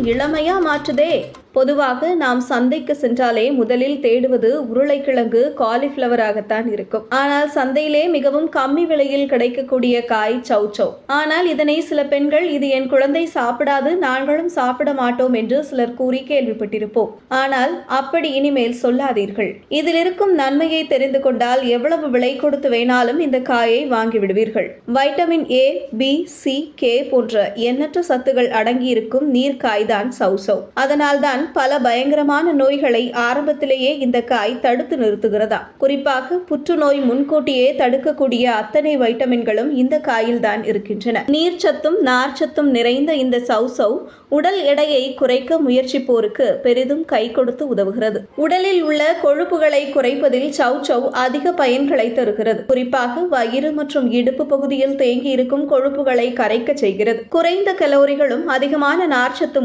இளமையா மாற்றுதே. பொதுவாக நாம் சந்தைக்கு சென்றாலே முதலில் தேடுவது உருளைக்கிழங்கு, காலிஃபிளவராகத்தான் இருக்கும். ஆனால் சந்தையிலே மிகவும் கம்மி விலையில் கிடைக்கக்கூடிய காய் சௌசௌ. ஆனால் இதனை சில பெண்கள் இது என் குழந்தை சாப்பிடாது, நாங்களும் சாப்பிட மாட்டோம் என்று சிலர் கூறி கேள்விப்பட்டிருப்போம். ஆனால் அப்படி இனிமேல் சொல்லாதீர்கள். இதில் இருக்கும் நன்மையை தெரிந்து கொண்டால் எவ்வளவு விலை கொடுத்து வேணாலும் இந்த காயை வாங்கிவிடுவீர்கள். Vitamin A, B, C, K போன்ற எண்ணற்ற சத்துகள் அடங்கியிருக்கும் நீர்க்காய்தான் சௌசௌ. அதனால்தான் பல பயங்கரமான நோய்களை ஆரம்பத்திலேயே இந்த காய் தடுத்து நிறுத்துகிறதா. குறிப்பாக புற்றுநோய் முன்கூட்டியே தடுக்கக்கூடிய அத்தனை வைட்டமின்களும் இந்த காயில் தான் இருக்கின்றன. நீர்ச்சத்தும் நார்ச்சத்தும் நிறைந்த இந்த சௌசௌ உடல் எடையை குறைக்க முயற்சிப்போருக்கு பெரிதும் கை கொடுத்து உதவுகிறது. உடலில் உள்ள கொழுப்புகளை குறைப்பதில் சௌசௌ அதிக பயன்களை தருகிறது. குறிப்பாக வயிறு மற்றும் இடுப்பு பகுதியில் தேங்கி இருக்கும் கொழுப்புகளை கரைக்க செய்கிறது. குறைந்த கலோரிகளும் அதிகமான நார்ச்சத்தும்